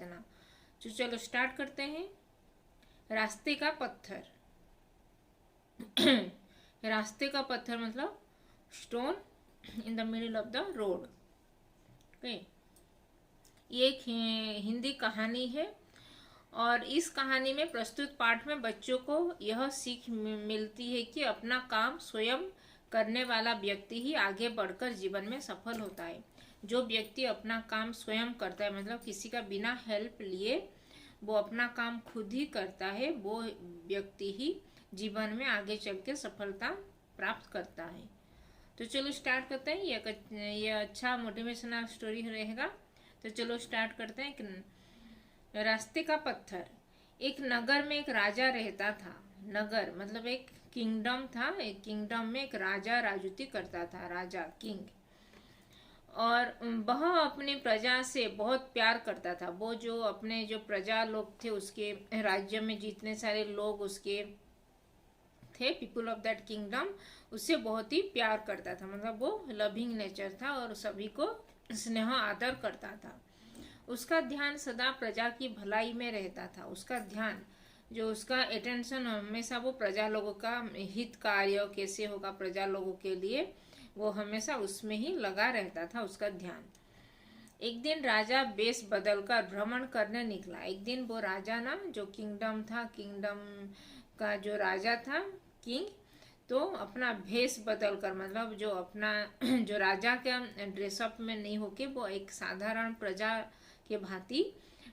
इतना। तो चलो स्टार्ट करते हैं। रास्ते का पत्थर। रास्ते का पत्थर मतलब stone in the middle of the road. Okay, ये एक हिंदी कहानी है और इस कहानी में प्रस्तुत पाठ में बच्चों को यह सीख मिलती है कि अपना काम स्वयं करने वाला व्यक्ति ही आगे बढ़कर जीवन में सफल होता है। जो व्यक्ति अपना काम स्वयं करता है मतलब किसी का बिना हेल्प लिए वो अपना काम खुद ही करता है, वो व्यक्ति ही जीवन में आगे चल के सफलता प्राप्त करता है। तो चलो स्टार्ट करते हैं। ये अच्छा मोटिवेशनल स्टोरी रहेगा। तो चलो स्टार्ट करते हैं। रास्ते का पत्थर। एक नगर में एक राजा रहता था। नगर मतलब एक किंगडम था। एक किंगडम में एक राजा राजूती करता था, राजा किंग। और वह अपनी प्रजा से बहुत प्यार करता था। वो जो अपने जो प्रजा लोग थे उसके राज्य में जितने सारे लोग उसके थे, पीपुल ऑफ दैट किंगडम, उससे बहुत ही प्यार करता था। मतलब वो लविंग नेचर था और सभी को स्नेह आदर करता था। उसका ध्यान सदा प्रजा की भलाई में रहता था। उसका ध्यान जो उसका अटेंशन हमेशा वो प्रजा लोगों का हित कार्य कैसे होगा प्रजा लोगों के लिए, वो हमेशा उसमें ही लगा रहता था उसका ध्यान। एक दिन राजा वेश बदलकर भ्रमण करने निकला। एक दिन वो राजा ना जो किंगडम था, किंगडम का जो राजा था किंग, तो अपना भेष बदल कर मतलब जो अपना जो राजा का ड्रेसअप में नहीं होके वो एक साधारण प्रजा के भांति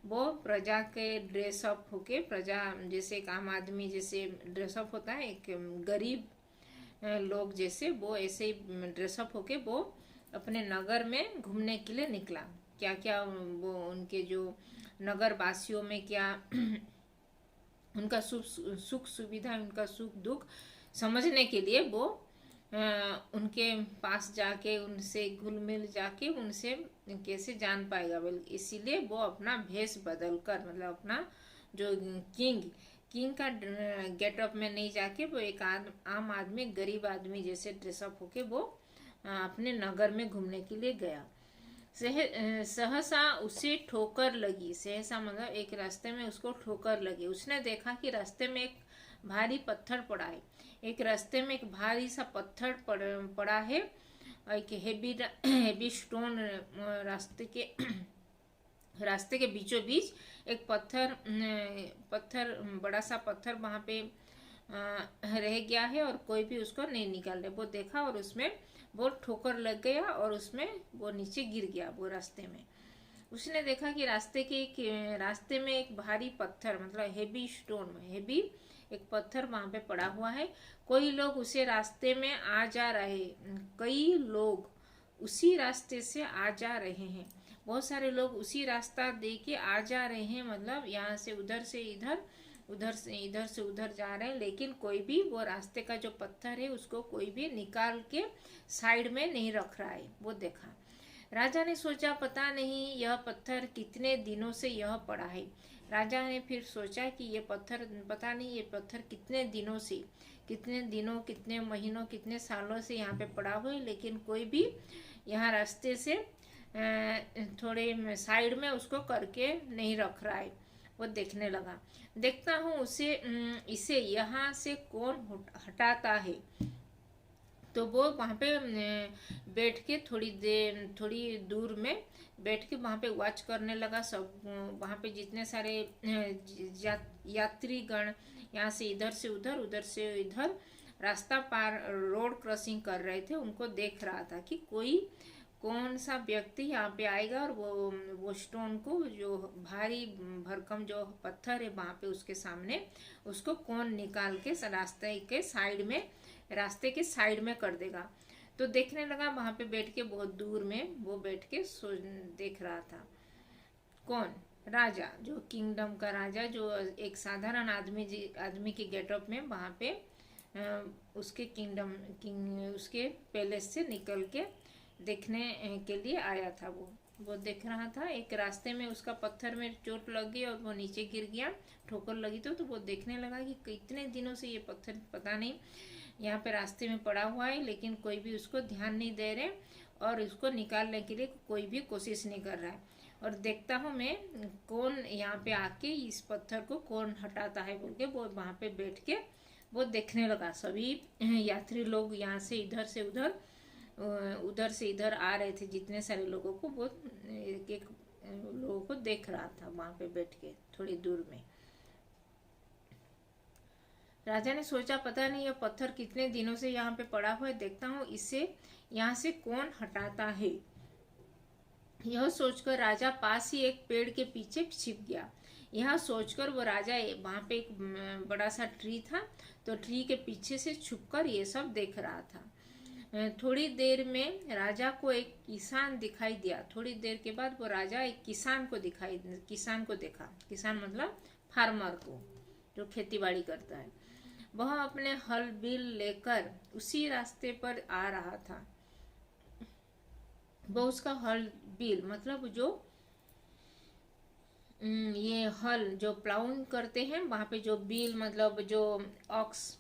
वो प्रजा के ड्रेसअप होके, प्रजा जैसे एक आम आदमी जैसे ड्रेसअप होता है, एक गरीब लोग जैसे वो ऐसे ही ड्रेसअप होके वो अपने नगर में घूमने के लिए निकला। क्या क्या वो उनके जो नगर वासियों में क्या उनका सुख सुविधा, उनका सुख दुख समझने के लिए वो उनके पास जाके उनसे घुल मिल जाके उनसे कैसे जान पाएगा। बल्कि इसीलिए वो अपना भेष बदल कर मतलब अपना जो किंग का गेटअप में नहीं जाके वो एक आम आदमी, गरीब आदमी जैसे ड्रेसअप होके वो अपने नगर में घूमने के लिए गया। सहसा उसे ठोकर लगी। सहसा मतलब एक रास्ते में उसको ठोकर लगी। उसने देखा कि रास्ते में एक भारी पत्थर पड़ा है। एक रास्ते में एक भारी सा पत्थर पड़ा है, एक हेवी स्टोन रास्ते के बीचों बीच एक पत्थर बड़ा सा पत्थर वहाँ पे रह गया है और कोई भी उसको नहीं निकाल रहे। वो देखा और उसमें वो ठोकर लग गया और उसमें वो नीचे गिर गया वो रास्ते में। उसने देखा कि रास्ते में एक भारी पत्थर मतलब हेवी स्टोन, हेवी एक पत्थर वहाँ पे पड़ा हुआ है। कोई लोग उसे रास्ते में आ जा रहे, कई लोग उसी रास्ते से आ जा रहे हैं। बहुत सारे लोग उसी रास्ता दे के आ जा रहे हैं, मतलब यहाँ से उधर से इधर, उधर से उधर जा रहे हैं, लेकिन कोई भी वो रास्ते का जो पत्थर है उसको कोई भी निकाल के साइड में नहीं रख रहा है। वो देखा। राजा ने सोचा पता नहीं यह पत्थर कितने दिनों से यह पड़ा है। राजा ने फिर सोचा कि ये पत्थर पता नहीं ये पत्थर कितने दिनों कितने महीनों कितने सालों से यहाँ पे पड़ा हुआ है, लेकिन कोई भी यहाँ रास्ते से थोड़े साइड में उसको करके नहीं रख रहा है। वो देखने लगा। देखता हूँ इसे यहाँ से कौन हटाता है। तो वो वहाँ पे बैठ के थोड़ी दूर में बैठ के वहाँ पे वॉच करने लगा। सब वहाँ पे जितने सारे यात्रीगण यहाँ से इधर से उधर, उधर से इधर रास्ता पार रोड क्रॉसिंग कर रहे थे, उनको देख रहा था कि कौन सा व्यक्ति यहाँ पे आएगा और वो स्टोन को जो भारी भरकम जो पत्थर है वहाँ पे उसके सामने उसको कौन निकाल के रास्ते के साइड में कर देगा। तो देखने लगा वहाँ पे बैठ के, बहुत दूर में वो बैठ के देख रहा था। कौन? राजा, जो किंगडम का राजा, जो एक साधारण आदमी के गेटअप में वहाँ पे उसके उसके पैलेस से निकल के देखने के लिए आया था। वो देख रहा था। एक रास्ते में उसका पत्थर में चोट लग गई और वो नीचे गिर गया, ठोकर लगी। तो वो देखने लगा कि कितने दिनों से ये पत्थर पता नहीं यहाँ पे रास्ते में पड़ा हुआ है, लेकिन कोई भी उसको ध्यान नहीं दे रहे और उसको निकालने के लिए कोई भी कोशिश नहीं कर रहा है। और देखता हूँ मैं कौन यहाँ पे आके इस पत्थर को कौन हटाता है बोल के वो वहाँ पे बैठ के वो देखने लगा। सभी यात्री लोग यहाँ से इधर से उधर, उधर से इधर आ रहे थे, जितने सारे लोगों को वो एक एक लोगों को देख रहा था वहाँ पे बैठ के थोड़ी दूर में। राजा ने सोचा पता नहीं यह पत्थर कितने दिनों से यहाँ पे पड़ा हुआ है, देखता हूँ इसे यहाँ से कौन हटाता है। यह सोचकर राजा पास ही एक पेड़ के पीछे छिप गया। यह सोचकर वो राजा वहाँ पे एक बड़ा सा ट्री था, तो ट्री के पीछे से छुपकर ये सब देख रहा था। थोड़ी देर में राजा को एक किसान दिखाई दिया। थोड़ी देर के बाद वो राजा एक किसान को देखा। किसान मतलब फार्मर को, जो खेतीबाड़ी करता है। वह अपने हल बिल लेकर उसी रास्ते पर आ रहा था। वो उसका हल बिल मतलब जो ये हल जो प्लाउइंग करते हैं वहाँ पे जो बिल मतलब जो ऑक्स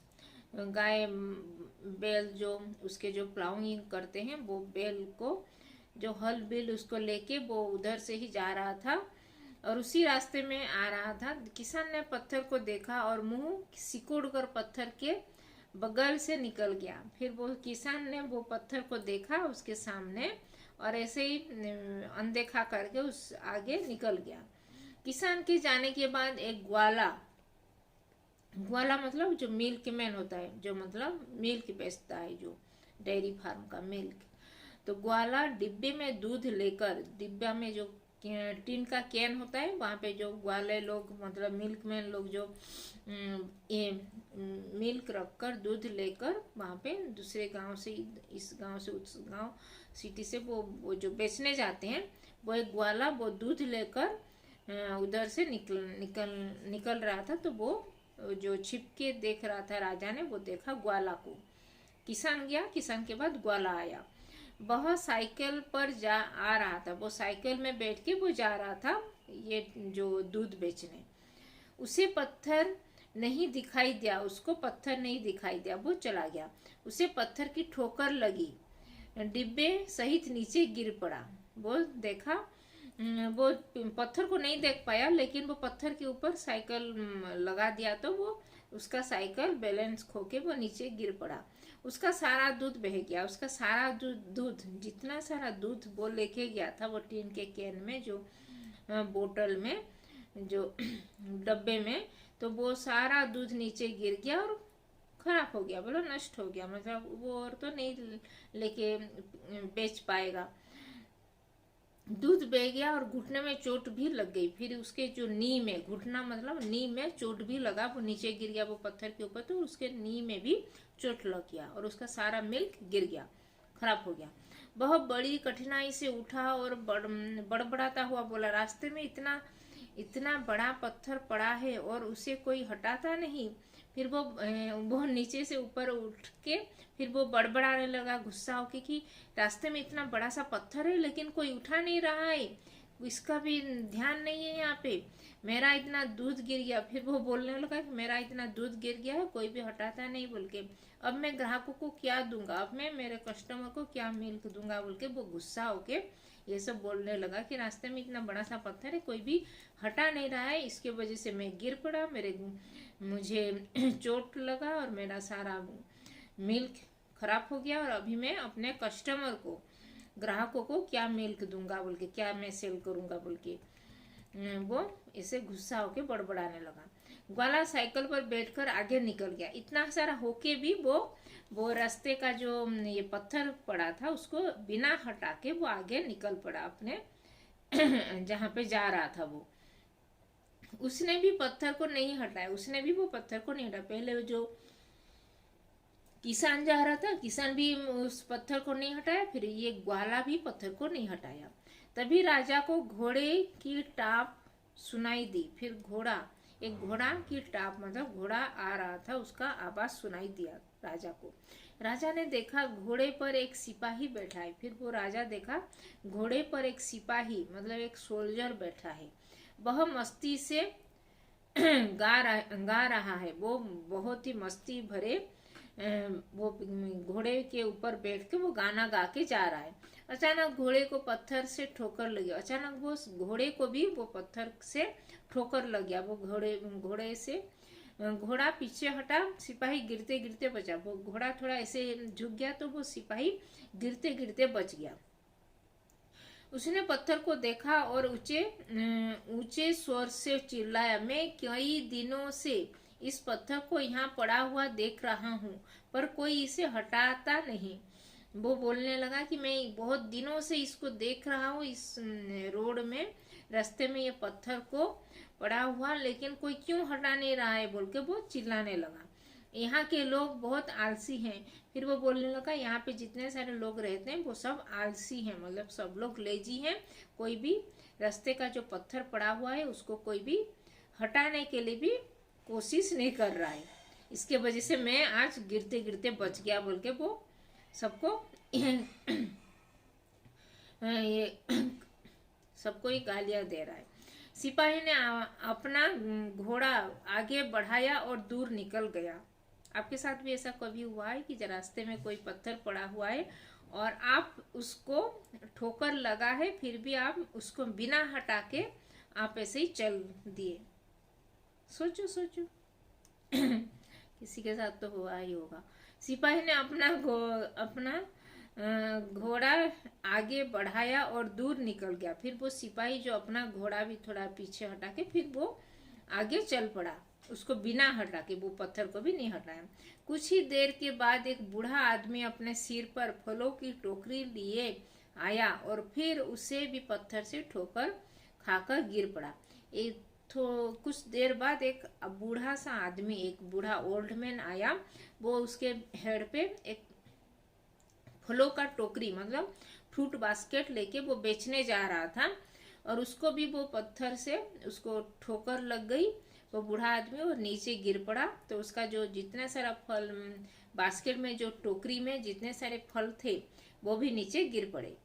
गाय बैल जो उसके जो प्लाउइंग करते हैं वो बैल को जो हल बिल उसको लेके वो उधर से ही जा रहा था और उसी रास्ते में आ रहा था। किसान ने पत्थर को देखा और मुंह सिकोड़ कर पत्थर के बगल से निकल गया। फिर वो किसान ने वो पत्थर को देखा उसके सामने और ऐसे ही अनदेखा करके उस आगे निकल गया। किसान के जाने के बाद एक ग्वाला मतलब जो मिल्क मैन होता है, जो मतलब मिल्क बेचता है, जो डेयरी फार्म का मिल्क, तो ग्वाला डिब्बे में दूध लेकर, डिब्बा में जो टीन का कैन होता है वहाँ पे जो ग्वाले लोग मतलब मिल्क मैन लोग जो ये मिल्क रखकर दूध लेकर वहाँ पे दूसरे गांव से इस गांव से उस गांव सिटी से वो जो बेचने जाते हैं, वो एक ग्वाला वो दूध लेकर उधर से निकल रहा था। तो वो जो छिप के देख रहा था राजा ने, वो देखा ग्वाला को। किसान गया, किसान के बाद ग्वाला आया। वह साइकिल पर आ रहा था, वो साइकिल में बैठ के वो जा रहा था ये जो दूध बेचने। उसे पत्थर नहीं दिखाई दिया, उसको पत्थर नहीं दिखाई दिया, वो चला गया। उसे पत्थर की ठोकर लगी, डिब्बे सहित नीचे गिर पड़ा। वो देखा, वो पत्थर को नहीं देख पाया, लेकिन वो पत्थर के ऊपर साइकिल लगा दिया तो वो उसका साइकिल बैलेंस खो के वो नीचे गिर पड़ा। उसका सारा दूध बह गया। उसका सारा दूध जितना सारा दूध वो लेके गया था वो टीन के कैन में, जो बोतल में, जो डब्बे में, तो वो सारा दूध नीचे गिर गया और खराब हो गया, बोलो नष्ट हो गया। मतलब वो और तो नहीं लेके बेच पाएगा। दूध बह गया और घुटने में चोट भी लग गई। फिर उसके जो नी में, घुटना मतलब नी में चोट भी लगा, वो नीचे गिर गया वो पत्थर के ऊपर, तो उसके नी में भी चोट लग गया और उसका सारा मिल्क गिर गया, खराब हो गया। वह बड़ी कठिनाई से उठा और बड़बड़ाता हुआ बोला, रास्ते में इतना बड़ा पत्थर पड़ा है और उसे कोई हटाता नहीं। फिर वो नीचे से ऊपर उठ के फिर वो बड़बड़ाने लगा गुस्सा होके कि रास्ते में इतना बड़ा सा पत्थर है लेकिन कोई उठा नहीं रहा है, इसका भी ध्यान नहीं है यहाँ पे, मेरा इतना दूध गिर गया। फिर वो बोलने लगा कि मेरा इतना दूध गिर गया है, कोई भी हटाता नहीं बोल के, अब मैं ग्राहकों को क्या दूंगा, अब मैं मेरे कस्टमर को क्या मिल्क दूंगा बोल के वो गुस्सा होके ये सब बोलने लगा कि रास्ते में इतना बड़ा सा पत्थर है, कोई भी हटा नहीं रहा है, इसके वजह से मैं गिर पड़ा, मुझे चोट लगा और मेरा सारा मिल्क खराब हो गया और अभी मैं अपने कस्टमर को, ग्राहकों को क्या मिल्क दूंगा बोल के, क्या मैं सेल करूंगा बोल के वो ऐसे गुस्सा होके बड़बड़ाने लगा। ग्वाला साइकिल पर बैठकर आगे निकल गया। इतना सारा होके भी वो रास्ते का जो ये पत्थर पड़ा था उसको बिना हटा के वो आगे निकल पड़ा अपने जहाँ पे जा रहा था। वो उसने भी पत्थर को नहीं हटाया, उसने भी वो पत्थर को नहीं हटाया। पहले जो किसान जा रहा था, किसान भी उस पत्थर को नहीं हटाया, फिर ये ग्वाला भी पत्थर को नहीं हटाया। तभी राजा को घोड़े की टाप सुनाई दी। फिर एक घोड़ा की टाप मतलब घोड़ा आ रहा था, उसका आवाज सुनाई दिया राजा को। राजा ने देखा घोड़े पर एक सिपाही बैठा है। फिर वो राजा देखा घोड़े पर एक सिपाही मतलब एक सोल्जर बैठा है। वह मस्ती से गा रहा है। वो बहुत ही मस्ती भरे वो घोड़े के ऊपर बैठ के वो गाना गा के जा रहा है। अचानक घोड़े को पत्थर से ठोकर लगी। अचानक वो घोड़े को भी वो पत्थर से ठोकर लग गया। वो घोड़े से घोड़ा पीछे हटा, सिपाही गिरते गिरते बचा। वो घोड़ा थोड़ा ऐसे झुक गया तो वो सिपाही गिरते गिरते बच गया। उसने पत्थर को देखा और ऊंचे स्वर से चिल्लाया, मैं कई दिनों से इस पत्थर को यहाँ पड़ा हुआ देख रहा हूँ, पर कोई इसे हटाता नहीं। वो बोलने लगा कि मैं बहुत दिनों से इसको देख रहा हूँ, इस रोड में, रास्ते में ये पत्थर को पड़ा हुआ, लेकिन कोई क्यों हटा नहीं रहा है, बोल के वो चिल्लाने लगा। यहाँ के लोग बहुत आलसी हैं। फिर वो बोलने लगा, यहाँ पे जितने सारे लोग रहते हैं वो सब आलसी हैं, मतलब सब लोग लेजी हैं। कोई भी रास्ते का जो पत्थर पड़ा हुआ है उसको कोई भी हटाने के लिए भी कोशिश नहीं कर रहा है। इसके वजह से मैं आज गिरते गिरते बच गया, बोल के वो सबको ये सबको ही गालियां दे रहा है। सिपाही ने अपना घोड़ा आगे बढ़ाया और दूर निकल गया। आपके साथ भी ऐसा कभी हुआ है कि रास्ते में कोई पत्थर पड़ा हुआ है और आप उसको ठोकर लगा है, फिर भी आप उसको बिना हटा के आप ऐसे ही चल दिए? सोचो सोचो किसी के साथ तो हुआ ही होगा। सिपाही ने अपना घोड़ा आगे बढ़ाया और दूर निकल गया। फिर वो सिपाही जो अपना घोड़ा भी थोड़ा पीछे हटा के फिर वो आगे चल पड़ा, उसको बिना हटा के, वो पत्थर को भी नहीं हटाया। कुछ ही देर के बाद एक बूढ़ा आदमी अपने सिर पर फलों की टोकरी लिए आया और फिर उसे भी पत्थर से ठोकर खाकर गिर पड़ा। कुछ देर बाद एक बूढ़ा सा आदमी, एक बूढ़ा ओल्ड मैन आया। वो उसके हेड पे एक फलों का टोकरी, मतलब फ्रूट बास्केट लेके वो बेचने जा रहा था और उसको भी वो पत्थर से उसको ठोकर लग गई। वो बूढ़ा आदमी और नीचे गिर पड़ा। तो उसका जो जितना सारा फल बास्केट में, जो टोकरी में जितने सारे फल थे वो भी नीचे गिर पड़े।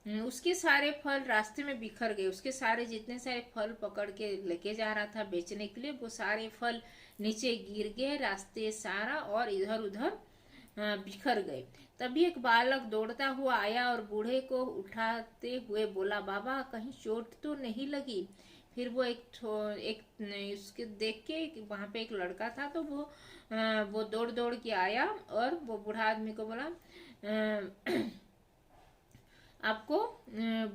उसके सारे फल रास्ते में बिखर गए। उसके सारे जितने सारे फल पकड़ के लेके जा रहा था बेचने के लिए, वो सारे फल नीचे गिर गए रास्ते सारा और इधर उधर बिखर गए। तभी एक बालक दौड़ता हुआ आया और बूढ़े को उठाते हुए बोला, बाबा कहीं चोट तो नहीं लगी? फिर वो एक उसके देख के वहां पे एक लड़का था, तो वो दौड़ दौड़ के आया और वो बूढ़ा आदमी को बोला, आपको,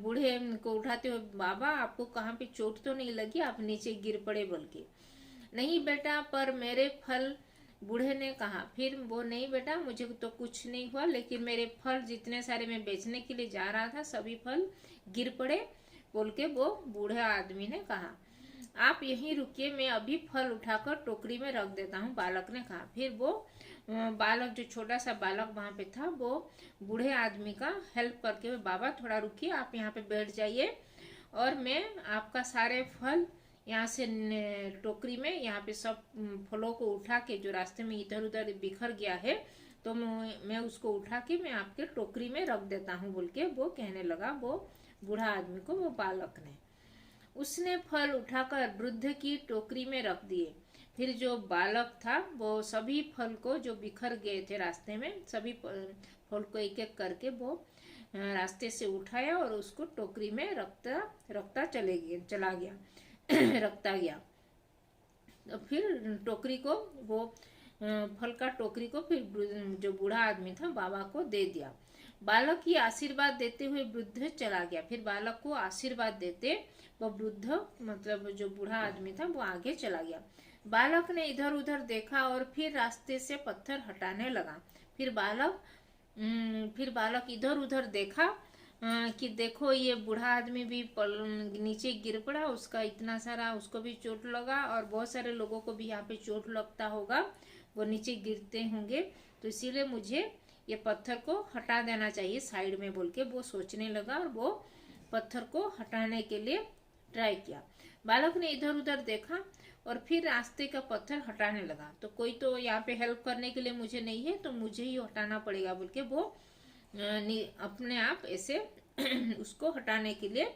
बूढ़े को उठाते हुए, बाबा आपको कहाँ पे चोट तो नहीं लगी? आप नीचे गिर पड़े? बोल के, नहीं बेटा, पर मेरे फल, बूढ़े ने कहा। फिर वो, नहीं बेटा मुझे तो कुछ नहीं हुआ, लेकिन मेरे फल जितने सारे मैं बेचने के लिए जा रहा था सभी फल गिर पड़े, बोल के वो बूढ़े आदमी ने कहा। आप यहीं रुकिए, मैं अभी फल उठाकर टोकरी में रख देता हूँ, बालक ने कहा। फिर वो बालक, जो छोटा सा बालक वहां पे था, वो बूढ़े आदमी का हेल्प करके, बाबा थोड़ा रुकिए, आप यहाँ पे बैठ जाइए और मैं आपका सारे फल यहाँ से टोकरी में, यहाँ पे सब फलों को उठा के, जो रास्ते में इधर उधर बिखर गया है, तो मैं उसको उठा के मैं आपके टोकरी में रख देता हूँ, बोल के वो कहने लगा, वो बूढ़ा आदमी को, वो बालक ने। उसने फल उठाकर वृद्ध की टोकरी में रख दिए। फिर जो बालक था वो सभी फल को, जो बिखर गए थे रास्ते में, सभी फल को एक एक करके वो रास्ते से उठाया और उसको टोकरी में रखता चला गया रखता गया। तो फिर टोकरी को, वो फल का टोकरी को फिर जो बूढ़ा आदमी था बाबा को दे दिया। बालक की आशीर्वाद देते हुए वृद्ध चला गया। फिर बालक को आशीर्वाद देते वो वृद्ध, मतलब जो बूढ़ा आदमी था, वो आगे चला गया। बालक ने इधर उधर देखा और फिर रास्ते से पत्थर हटाने लगा। फिर बालक इधर उधर देखा कि देखो ये बूढ़ा आदमी भी नीचे गिर पड़ा, उसका इतना सारा, उसको भी चोट लगा और बहुत सारे लोगों को भी यहाँ पे चोट लगता होगा, वो नीचे गिरते होंगे, तो इसीलिए मुझे ये पत्थर को हटा देना चाहिए साइड में, बोल के वो सोचने लगा और वो पत्थर को हटाने के लिए ट्राई किया। बालक ने इधर उधर देखा और फिर रास्ते का पत्थर हटाने लगा। तो कोई तो यहाँ पे हेल्प करने के लिए मुझे नहीं है, तो मुझे ही हटाना पड़ेगा, बोल के वो अपने आप ऐसे उसको हटाने के लिए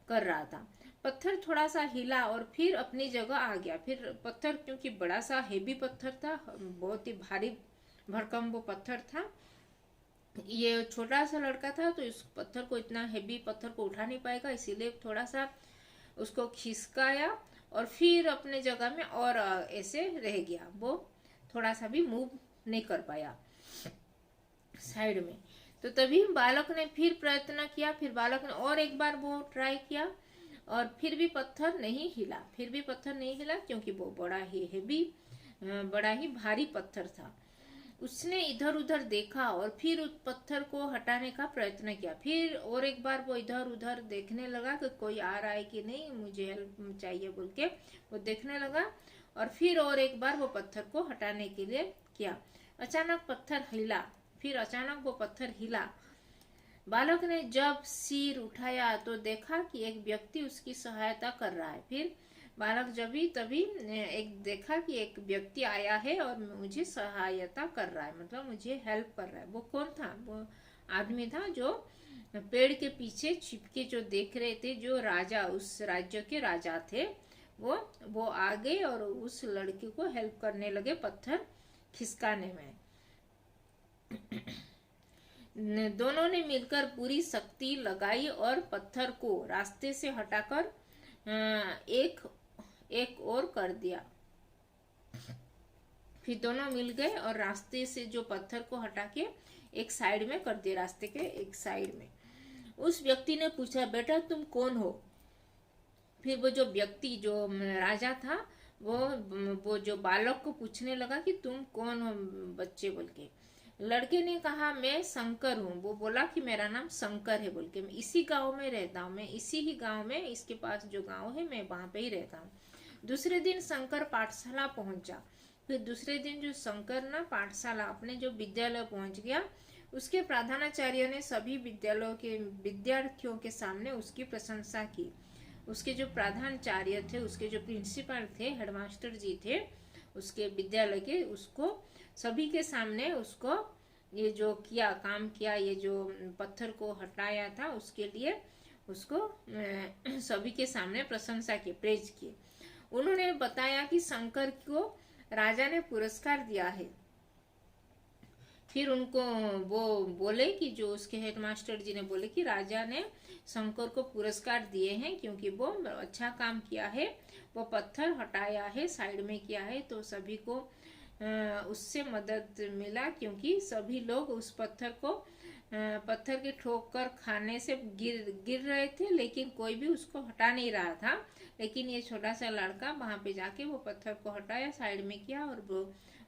कर रहा था। पत्थर थोड़ा सा हिला और फिर अपनी जगह आ गया। फिर पत्थर, क्योंकि बड़ा सा हेवी पत्थर था, बहुत ही भारी भरकम वो पत्थर था, ये छोटा सा लड़का था तो इस पत्थर को, इतना हेवी पत्थर को उठा नहीं पाएगा, इसीलिए थोड़ा सा उसको खिसकाया और फिर अपने जगह में और ऐसे रह गया, वो थोड़ा सा भी मूव नहीं कर पाया साइड में। तो तभी बालक ने फिर प्रयत्न किया, फिर बालक ने और एक बार वो ट्राई किया और फिर भी पत्थर नहीं हिला, फिर भी पत्थर नहीं हिला, क्योंकि वो बड़ा ही हेवी, बड़ा ही भारी पत्थर था। उसने इधर उधर देखा और फिर उस पत्थर को हटाने का प्रयत्न किया। फिर और एक बार वो इधर उधर देखने लगा कि कोई आ रहा है कि नहीं, मुझे हेल्प चाहिए बोल के वो देखने लगा। और फिर और एक बार वो पत्थर को हटाने के लिए किया। अचानक पत्थर हिला, फिर अचानक वो पत्थर हिला। बालक ने जब सिर उठाया तो देखा कि एक व्यक्ति उसकी सहायता कर रहा है। फिर बालक जब भी तभी एक देखा कि एक व्यक्ति आया है और मुझे सहायता कर रहा है, मतलब मुझे हेल्प कर रहा है। वो कौन था? वो आदमी था जो पेड़ के पीछे छिपके जो देख रहे थे, जो राजा, उस राज्य के राजा थे। वो आ गए और उस लड़की को हेल्प करने लगे पत्थर खिसकाने में। दोनों ने मिलकर पूरी शक्ति लगाई और पत्थर को रास्ते से हटाकर एक और कर दिया। फिर दोनों मिल गए और रास्ते से जो पत्थर को हटा के एक साइड में कर दिया, रास्ते के एक साइड में। उस व्यक्ति ने पूछा, बेटा तुम कौन हो? फिर वो जो व्यक्ति, जो राजा था, वो जो बालक को पूछने लगा कि तुम कौन हो बच्चे बोल के। लड़के ने कहा, मैं शंकर हूँ। वो बोला कि मेरा नाम शंकर है बोल के, मैं इसी गांव में रहता हूँ, मैं इसी ही गांव में, इसके पास जो गांव है मैं वहां पे ही रहता हूँ। दूसरे दिन शंकर पाठशाला पहुंचा। फिर दूसरे दिन जो शंकर ना पाठशाला, अपने जो विद्यालय पहुंच गया, उसके प्रधानाचार्य ने सभी विद्यालयों के विद्यार्थियों के सामने उसकी प्रशंसा की। उसके जो प्रधानाचार्य थे, उसके जो प्रिंसिपल थे, हेडमास्टर जी थे उसके विद्यालय के, उसको सभी के सामने उसको ये जो किया, काम किया, ये जो पत्थर को हटाया था, उसके लिए उसको सभी के सामने प्रशंसा की, प्रेज की। उन्होंने बताया कि शंकर को राजा ने पुरस्कार दिया है। फिर उनको वो बोले कि जो उसके हेडमास्टर जी ने बोले कि राजा ने शंकर को पुरस्कार दिए हैं क्योंकि वो अच्छा काम किया है, वो पत्थर हटाया है, साइड में किया है, तो सभी को उससे मदद मिला। क्योंकि सभी लोग उस पत्थर के ठोक कर खाने से गिर रहे थे, लेकिन कोई भी उसको हटा नहीं रहा था। लेकिन ये छोटा सा लड़का वहां पे जाके वो पत्थर को हटाया, साइड में किया, और वो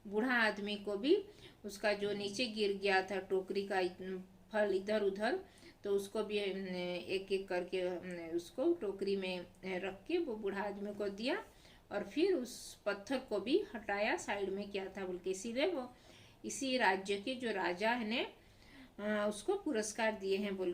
बूढ़ा आदमी को भी उसका जो नीचे गिर गया था टोकरी का फल इधर उधर, तो उसको भी एक एक करके उसको टोकरी में रख के वो बूढ़ा आदमी को दिया और फिर उस पत्थर को भी हटाया, साइड में किया था बोल के। इसीलिए वो इसी राज्य के जो राजा ने उसको पुरस्कार दिए हैं बोल